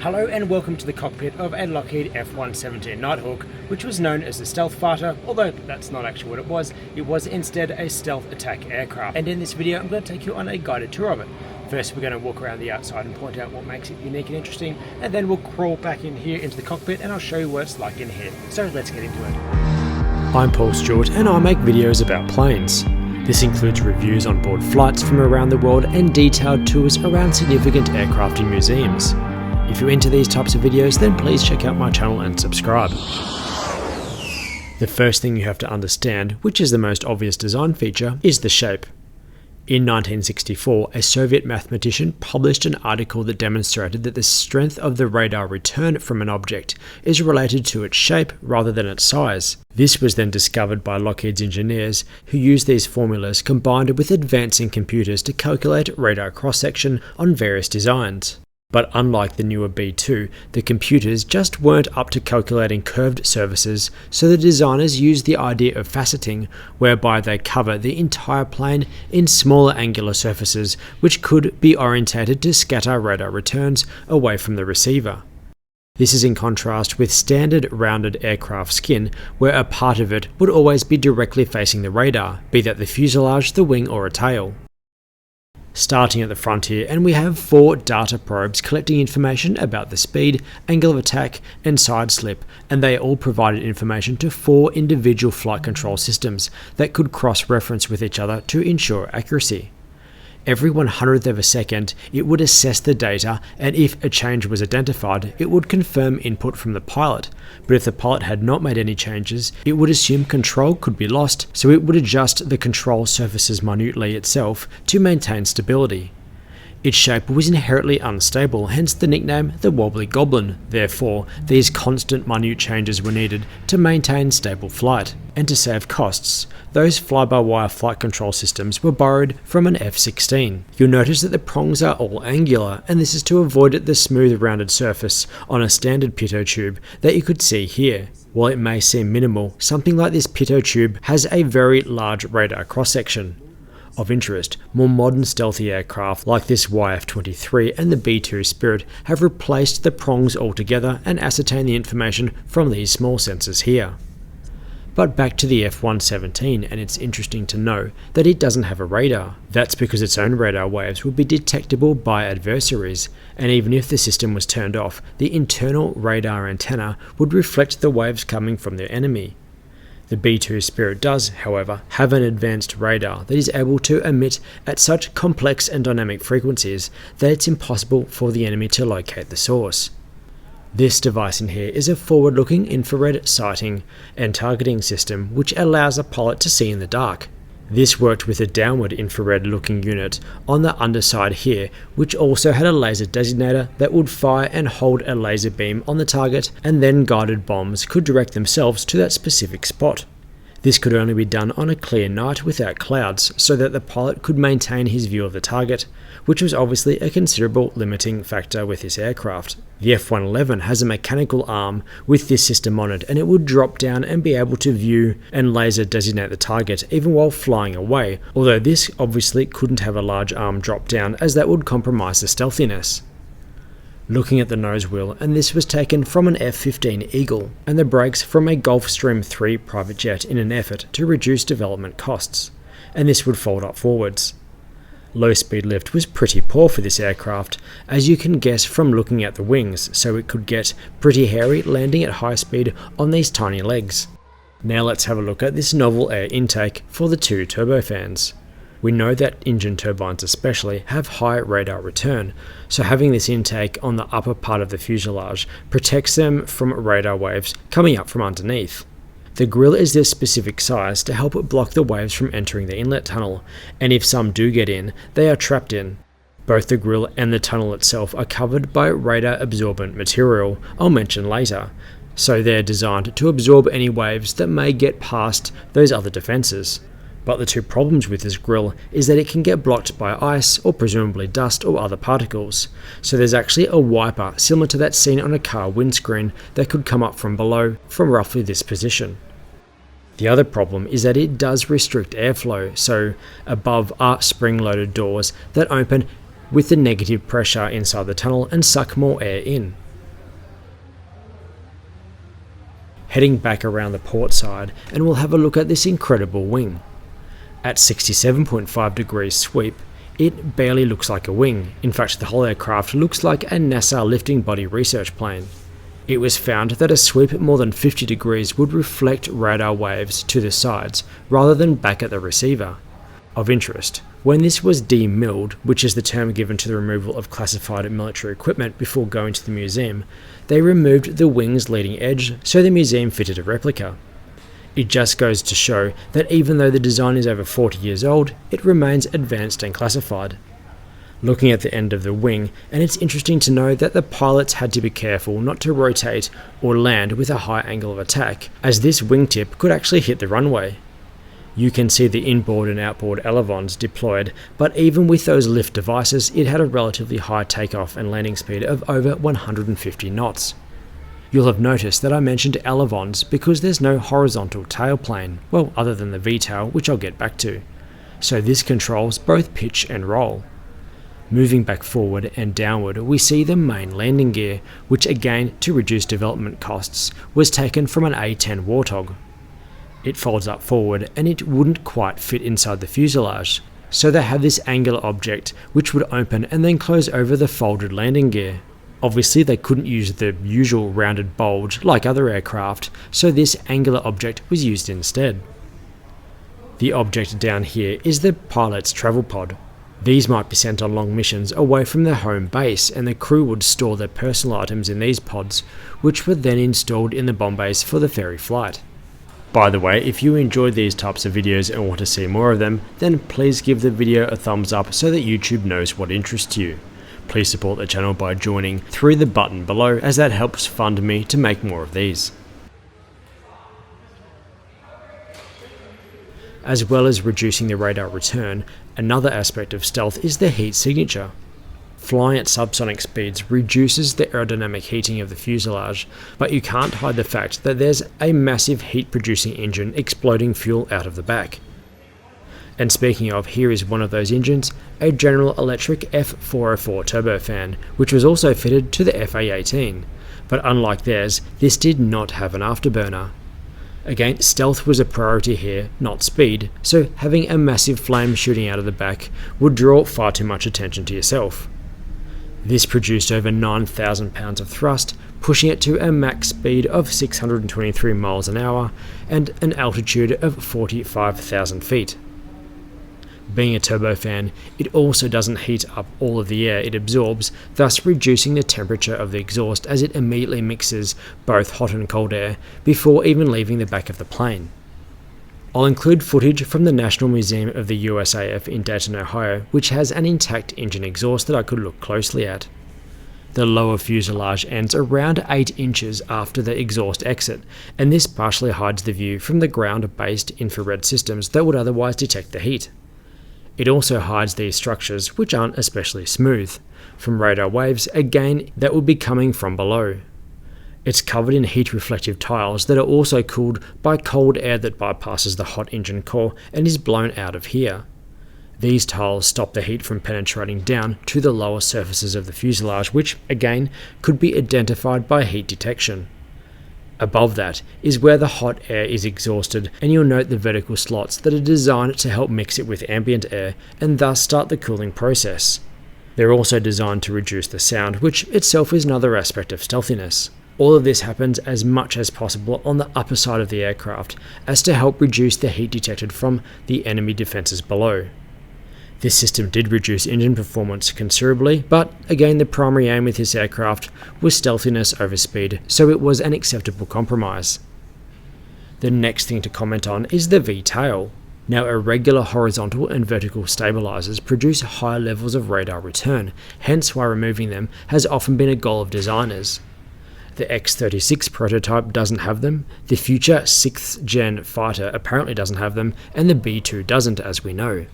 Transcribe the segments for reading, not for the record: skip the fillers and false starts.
Hello and welcome to the cockpit of a Lockheed F-117 Nighthawk, which was known as the Stealth Fighter, although that's not actually what it was. It was instead a stealth attack aircraft. And in this video, I'm going to take you on a guided tour of it. First, we're going to walk around the outside and point out what makes it unique and interesting, and then we'll crawl back in here into the cockpit and I'll show you what it's like in here. So let's get into it. I'm Paul Stewart and I make videos about planes. This includes reviews on board flights from around the world and detailed tours around significant aircraft and museums. If you're into these types of videos, then please check out my channel and subscribe. The first thing you have to understand, which is the most obvious design feature, is the shape. In 1964, a Soviet mathematician published an article that demonstrated that the strength of the radar return from an object is related to its shape rather than its size. This was then discovered by Lockheed's engineers, who used these formulas combined with advancing computers to calculate radar cross-section on various designs. But unlike the newer B-2, the computers just weren't up to calculating curved surfaces, so the designers used the idea of faceting, whereby they cover the entire plane in smaller angular surfaces which could be orientated to scatter radar returns away from the receiver. This is in contrast with standard rounded aircraft skin, where a part of it would always be directly facing the radar, be that the fuselage, the wing or a tail. Starting at the front here, and we have 4 data probes collecting information about the speed, angle of attack and side slip, and they all provided information to 4 individual flight control systems that could cross-reference with each other to ensure accuracy. Every 100th of a second, it would assess the data, and if a change was identified, it would confirm input from the pilot. But if the pilot had not made any changes, it would assume control could be lost, so it would adjust the control surfaces minutely itself to maintain stability. Its shape was inherently unstable, hence the nickname the Wobbly Goblin. Therefore, these constant minute changes were needed to maintain stable flight. And to save costs, those fly-by-wire flight control systems were borrowed from an F-16. You'll notice that the prongs are all angular, and this is to avoid the smooth rounded surface on a standard pitot tube that you could see here. While it may seem minimal, something like this pitot tube has a very large radar cross-section. Of interest, more modern stealthy aircraft like this YF-23 and the B-2 Spirit have replaced the prongs altogether and ascertained the information from these small sensors here. But back to the F-117, and it's interesting to know that it doesn't have a radar. That's because its own radar waves would be detectable by adversaries, and even if the system was turned off, the internal radar antenna would reflect the waves coming from the enemy. The B-2 Spirit does, however, have an advanced radar that is able to emit at such complex and dynamic frequencies that it's impossible for the enemy to locate the source. This device in here is a forward-looking infrared sighting and targeting system which allows a pilot to see in the dark. This worked with a downward infrared looking unit on the underside here, which also had a laser designator that would fire and hold a laser beam on the target, and then guided bombs could direct themselves to that specific spot. This could only be done on a clear night without clouds, so that the pilot could maintain his view of the target, which was obviously a considerable limiting factor with this aircraft. The F-111 has a mechanical arm with this system on it, and it would drop down and be able to view and laser designate the target even while flying away, although this obviously couldn't have a large arm drop down as that would compromise the stealthiness. Looking at the nose wheel, and this was taken from an F-15 Eagle, and the brakes from a Gulfstream III private jet in an effort to reduce development costs, and this would fold up forwards. Low speed lift was pretty poor for this aircraft, as you can guess from looking at the wings, so it could get pretty hairy landing at high speed on these tiny legs. Now let's have a look at this novel air intake for the 2 turbofans. We know that engine turbines especially have high radar return, so having this intake on the upper part of the fuselage protects them from radar waves coming up from underneath. The grille is this specific size to help block the waves from entering the inlet tunnel, and if some do get in, they are trapped in. Both the grille and the tunnel itself are covered by radar absorbent material I'll mention later, so they're designed to absorb any waves that may get past those other defences. But the 2 problems with this grille is that it can get blocked by ice or presumably dust or other particles, so there's actually a wiper similar to that seen on a car windscreen that could come up from below from roughly this position. The other problem is that it does restrict airflow, so above are spring-loaded doors that open with the negative pressure inside the tunnel and suck more air in. heading back around the port side, and we'll have a look at this incredible wing. At 67.5 degrees sweep, it barely looks like a wing. In fact, the whole aircraft looks like a NASA lifting body research plane. It was found that a sweep at more than 50 degrees would reflect radar waves to the sides, rather than back at the receiver. Of interest, when this was demilled, which is the term given to the removal of classified military equipment before going to the museum, they removed the wing's leading edge, so the museum fitted a replica. It just goes to show that even though the design is over 40 years old, it remains advanced and classified. Looking at the end of the wing, and it's interesting to know that the pilots had to be careful not to rotate or land with a high angle of attack, as this wingtip could actually hit the runway. You can see the inboard and outboard elevons deployed, but even with those lift devices, it had a relatively high takeoff and landing speed of over 150 knots. You'll have noticed that I mentioned elevons because there's no horizontal tailplane, well, other than the V-tail, which I'll get back to. So this controls both pitch and roll. Moving back forward and downward, we see the main landing gear, which again, to reduce development costs, was taken from an A-10 Warthog. It folds up forward and it wouldn't quite fit inside the fuselage, so they have this angular object which would open and then close over the folded landing gear. Obviously they couldn't use the usual rounded bulge like other aircraft, so this angular object was used instead. The object down here is the pilot's travel pod. These might be sent on long missions away from their home base, and the crew would store their personal items in these pods, which were then installed in the bomb base for the ferry flight. By the way, if you enjoyed these types of videos and want to see more of them, then please give the video a thumbs up so that YouTube knows what interests you. Please support the channel by joining through the button below, as that helps fund me to make more of these. As well as reducing the radar return, another aspect of stealth is the heat signature. Flying at subsonic speeds reduces the aerodynamic heating of the fuselage, but you can't hide the fact that there's a massive heat-producing engine exploding fuel out of the back. And speaking of, here is one of those engines, a General Electric F404 turbofan, which was also fitted to the FA-18, but unlike theirs, this did not have an afterburner. Again, stealth was a priority here, not speed, so having a massive flame shooting out of the back would draw far too much attention to yourself. This produced over 9,000 pounds of thrust, pushing it to a max speed of 623 miles an hour and an altitude of 45,000 feet. Being a turbofan, it also doesn't heat up all of the air it absorbs, thus reducing the temperature of the exhaust as it immediately mixes both hot and cold air before even leaving the back of the plane. I'll include footage from the National Museum of the USAF in Dayton, Ohio, which has an intact engine exhaust that I could look closely at. The lower fuselage ends around 8 inches after the exhaust exit, and this partially hides the view from the ground-based infrared systems that would otherwise detect the heat. It also hides these structures, which aren't especially smooth, from radar waves, again, that would be coming from below. It's covered in heat-reflective tiles that are also cooled by cold air that bypasses the hot engine core and is blown out of here. These tiles stop the heat from penetrating down to the lower surfaces of the fuselage, which, again, could be identified by heat detection. Above that is where the hot air is exhausted, and you'll note the vertical slots that are designed to help mix it with ambient air and thus start the cooling process. They're also designed to reduce the sound, which itself is another aspect of stealthiness. All of this happens as much as possible on the upper side of the aircraft, as to help reduce the heat detected from the enemy defences below. This system did reduce engine performance considerably, but again the primary aim with this aircraft was stealthiness over speed, so it was an acceptable compromise. The next thing to comment on is the V-tail. Now, irregular horizontal and vertical stabilizers produce high levels of radar return, hence why removing them has often been a goal of designers. The X-36 prototype doesn't have them, the future 6th gen fighter apparently doesn't have them, and the B-2 doesn't, as we know.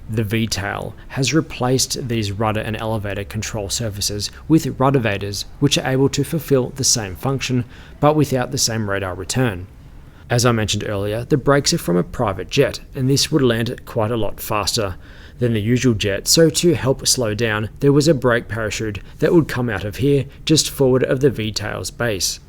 The V-tail has replaced these rudder and elevator control surfaces with ruddervators, which are able to fulfill the same function, but without the same radar return. As I mentioned earlier, the brakes are from a private jet, and this would land quite a lot faster than the usual jet, so to help slow down, there was a brake parachute that would come out of here, just forward of the V-tail's base.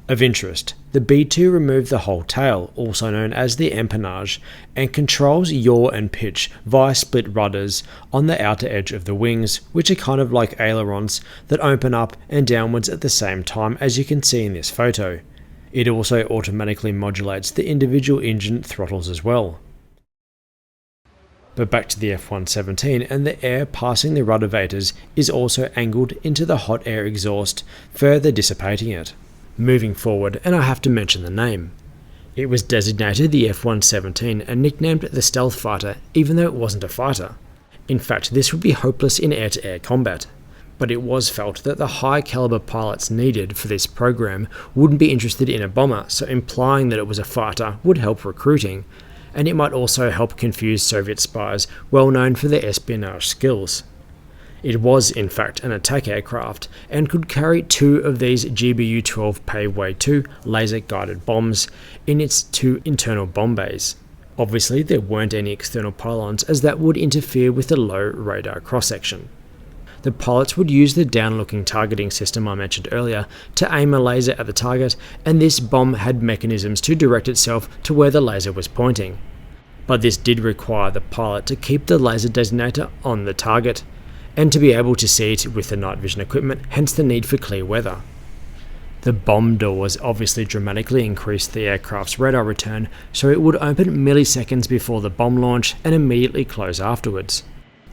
Of interest, the B-2 removed the whole tail, also known as the empennage, and controls yaw and pitch via split rudders on the outer edge of the wings, which are kind of like ailerons that open up and downwards at the same time, as you can see in this photo. It also automatically modulates the individual engine throttles as well. But back to the F-117, and the air passing the ruddervators is also angled into the hot air exhaust, further dissipating it. Moving forward, and I have to mention the name. It was designated the F-117 and nicknamed the Stealth Fighter, even though it wasn't a fighter. In fact, this would be hopeless in air-to-air combat. But it was felt that the high-caliber pilots needed for this program wouldn't be interested in a bomber, so implying that it was a fighter would help recruiting, and it might also help confuse Soviet spies well known for their espionage skills. It was in fact an attack aircraft and could carry 2 of these GBU-12 Pei-Wei-2 laser-guided bombs in its 2 internal bomb bays. Obviously there weren't any external pylons, as that would interfere with the low radar cross-section. The pilots would use the down-looking targeting system I mentioned earlier to aim a laser at the target, and this bomb had mechanisms to direct itself to where the laser was pointing. But this did require the pilot to keep the laser designator on the target, and to be able to see it with the night vision equipment, hence the need for clear weather. The bomb doors obviously dramatically increased the aircraft's radar return, so it would open milliseconds before the bomb launch and immediately close afterwards.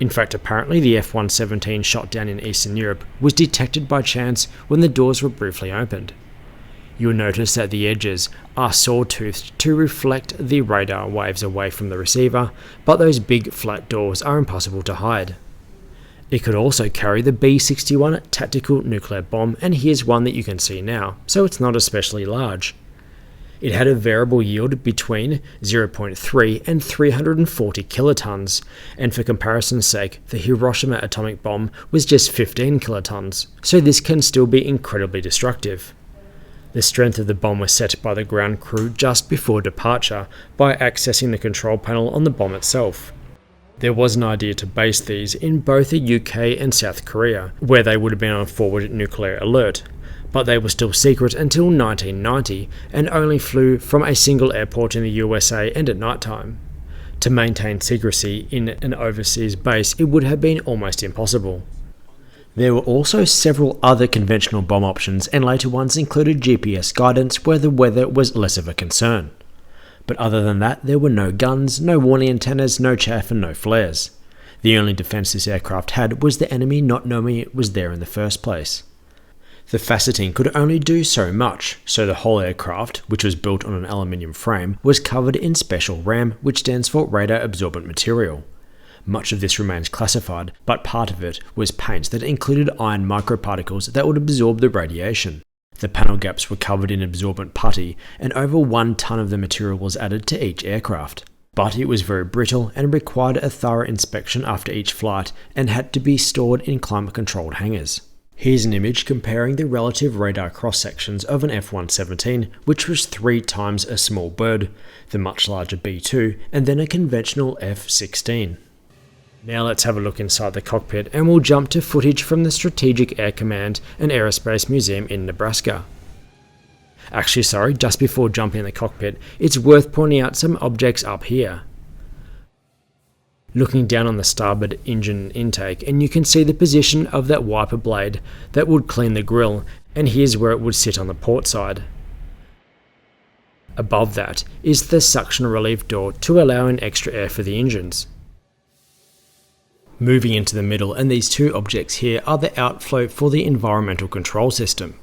In fact, apparently the F-117 shot down in Eastern Europe was detected by chance when the doors were briefly opened. You'll notice that the edges are saw-toothed to reflect the radar waves away from the receiver, but those big flat doors are impossible to hide. It could also carry the B-61 tactical nuclear bomb, and here's one that you can see now, so it's not especially large. It had a variable yield between 0.3 and 340 kilotons, and for comparison's sake, the Hiroshima atomic bomb was just 15 kilotons, so this can still be incredibly destructive. The strength of the bomb was set by the ground crew just before departure by accessing the control panel on the bomb itself. There was an idea to base these in both the UK and South Korea, where they would have been on forward nuclear alert, but they were still secret until 1990 and only flew from a single airport in the USA and at night time. To maintain secrecy in an overseas base, it would have been almost impossible. There were also several other conventional bomb options, and later ones included GPS guidance where the weather was less of a concern. But other than that, there were no guns, no warning antennas, no chaff and no flares. The only defense this aircraft had was the enemy not knowing it was there in the first place. The faceting could only do so much, so the whole aircraft, which was built on an aluminium frame, was covered in special RAM, which stands for radar absorbent material. Much of this remains classified, but part of it was paint that included iron microparticles that would absorb the radiation. The panel gaps were covered in absorbent putty, and over 1 ton of the material was added to each aircraft. But it was very brittle and required a thorough inspection after each flight and had to be stored in climate-controlled hangars. Here's an image comparing the relative radar cross-sections of an F-117, which was 3 times a small bird, the much larger B-2, and then a conventional F-16. Now let's have a look inside the cockpit, and we'll jump to footage from the Strategic Air Command and Aerospace Museum in Nebraska. Actually, sorry, just before jumping in the cockpit, it's worth pointing out some objects up here. Looking down on the starboard engine intake, and you can see the position of that wiper blade that would clean the grille, and here's where it would sit on the port side. Above that is the suction relief door to allow in extra air for the engines. Moving into the middle, and these 2 objects here are the outflow for the environmental control system.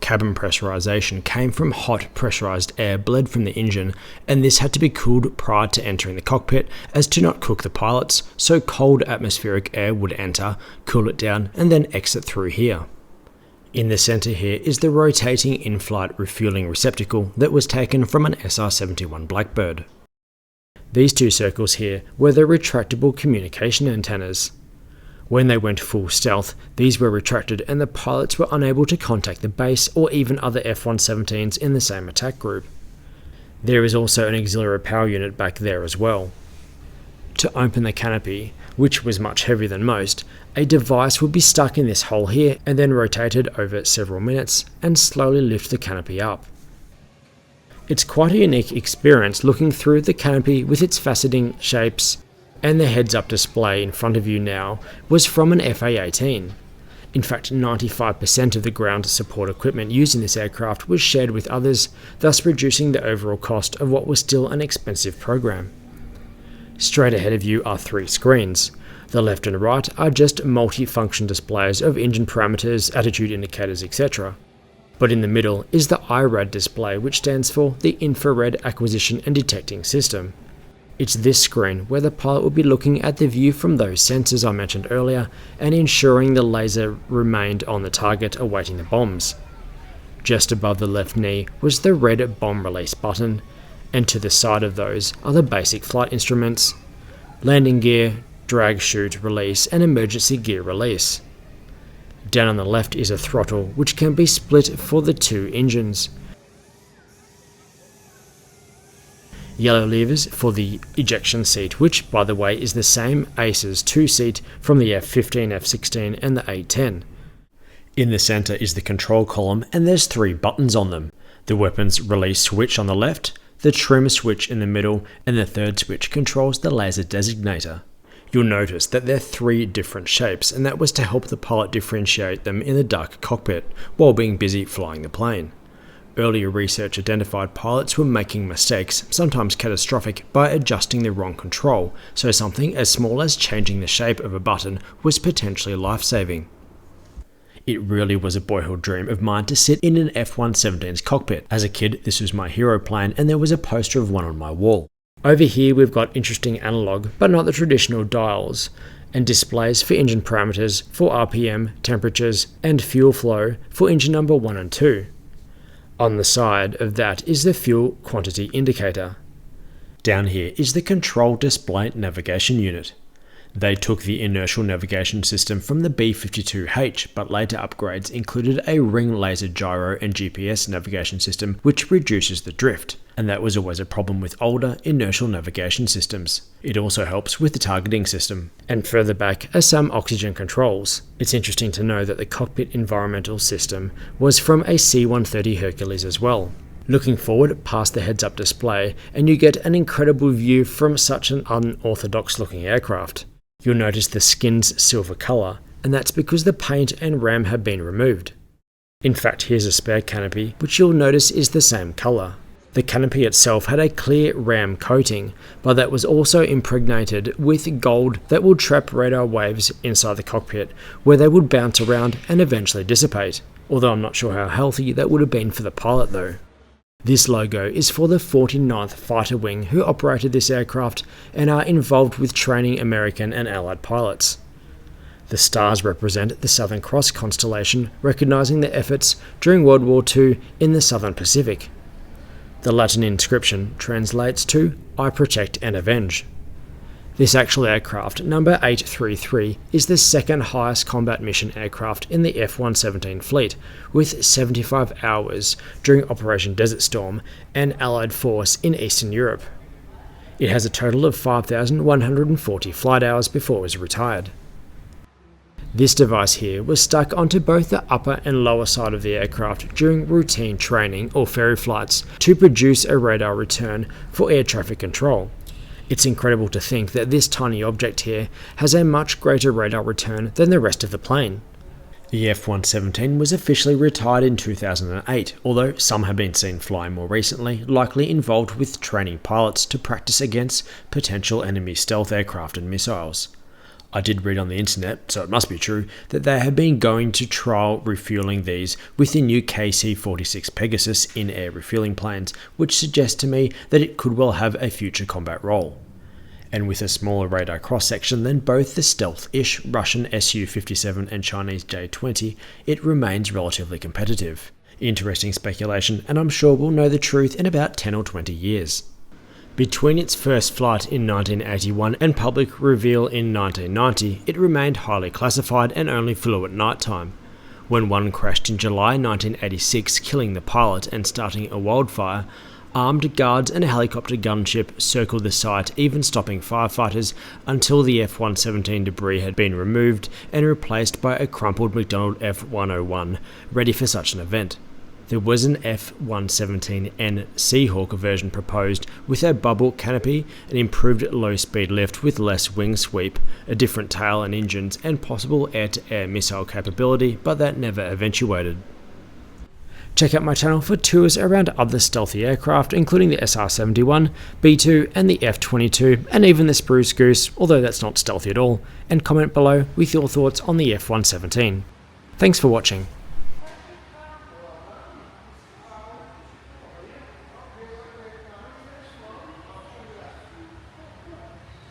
Cabin pressurization came from hot pressurized air bled from the engine, and this had to be cooled prior to entering the cockpit as to not cook the pilots, so cold atmospheric air would enter, cool it down, and then exit through here. In the center here is the rotating in-flight refueling receptacle that was taken from an SR-71 Blackbird. These 2 circles here were the retractable communication antennas. When they went full stealth, these were retracted and the pilots were unable to contact the base or even other F-117s in the same attack group. There is also an auxiliary power unit back there as well. To open the canopy, which was much heavier than most, a device would be stuck in this hole here and then rotated over several minutes and slowly lift the canopy up. It's quite a unique experience looking through the canopy with its faceting shapes, and the heads-up display in front of you now was from an FA-18. In fact, 95% of the ground support equipment used in this aircraft was shared with others, thus reducing the overall cost of what was still an expensive program. Straight ahead of you are 3 screens. The left and right are just multi-function displays of engine parameters, attitude indicators, etc. But in the middle is the IRAD display, which stands for the Infrared Acquisition and Detecting System. It's this screen where the pilot will be looking at the view from those sensors I mentioned earlier and ensuring the laser remained on the target awaiting the bombs. Just above the left knee was the red bomb release button, and to the side of those are the basic flight instruments: landing gear, drag chute release, and emergency gear release. Down on the left is a throttle which can be split for the 2 engines. Yellow levers for the ejection seat, which by the way is the same ACES 2 seat from the F-15, F-16 and the A-10. In the center is the control column and there's 3 buttons on them: the weapons release switch on the left, the trim switch in the middle, and the 3rd switch controls the laser designator. You'll notice that they're 3 different shapes, and that was to help the pilot differentiate them in the dark cockpit while being busy flying the plane. Earlier research identified pilots were making mistakes, sometimes catastrophic, by adjusting the wrong control, so something as small as changing the shape of a button was potentially life-saving. It really was a boyhood dream of mine to sit in an F-117's cockpit. As a kid, this was my hero plane, and there was a poster of one on my wall. Over here we've got interesting analog, but not the traditional dials, and displays for engine parameters, for RPM, temperatures, and fuel flow for engine number 1 and 2. On the side of that is the fuel quantity indicator. Down here is the control display navigation unit. They took the inertial navigation system from the B-52H, but later upgrades included a ring laser gyro and GPS navigation system which reduces the drift, and that was always a problem with older inertial navigation systems. It also helps with the targeting system. And further back are some oxygen controls. It's interesting to know that the cockpit environmental system was from a C-130 Hercules as well. Looking forward past the heads-up display, and you get an incredible view from such an unorthodox looking aircraft. You'll notice the skin's silver colour, and that's because the paint and ram have been removed. In fact, here's a spare canopy, which you'll notice is the same colour. The canopy itself had a clear ram coating, but that was also impregnated with gold that would trap radar waves inside the cockpit, where they would bounce around and eventually dissipate. Although I'm not sure how healthy that would have been for the pilot though. This logo is for the 49th Fighter Wing, who operated this aircraft and are involved with training American and Allied pilots. The stars represent the Southern Cross constellation, recognizing their efforts during World War II in the Southern Pacific. The Latin inscription translates to "I protect and avenge." This actual aircraft, number 833, is the 2nd highest combat mission aircraft in the F-117 fleet, with 75 hours during Operation Desert Storm and Allied force in Eastern Europe. It has a total of 5,140 flight hours before it was retired. This device here was stuck onto both the upper and lower side of the aircraft during routine training or ferry flights to produce a radar return for air traffic control. It's incredible to think that this tiny object here has a much greater radar return than the rest of the plane. The F-117 was officially retired in 2008, although some have been seen flying more recently, likely involved with training pilots to practice against potential enemy stealth aircraft and missiles. I did read on the internet, so it must be true, that they have been going to trial refueling these with the new KC-46 Pegasus in-air refueling planes, which suggests to me that it could well have a future combat role. And with a smaller radar cross-section than both the stealth-ish Russian Su-57 and Chinese J-20, it remains relatively competitive. Interesting speculation, and I'm sure we'll know the truth in about 10 or 20 years. Between its first flight in 1981 and public reveal in 1990, it remained highly classified and only flew at night time. When one crashed in July 1986, killing the pilot and starting a wildfire, Armed guards and a helicopter gunship circled the site, even stopping firefighters until the F-117 debris had been removed and replaced by a crumpled McDonnell F-101, ready for such an event. There was an F-117N Seahawk version proposed with a bubble canopy, an improved low-speed lift with less wing sweep, a different tail and engines, and possible air-to-air missile capability, but that never eventuated. Check out my channel for tours around other stealthy aircraft, including the SR-71, B-2 and the F-22, and even the Spruce Goose, although that's not stealthy at all, and comment below with your thoughts on the F-117. Thanks for watching.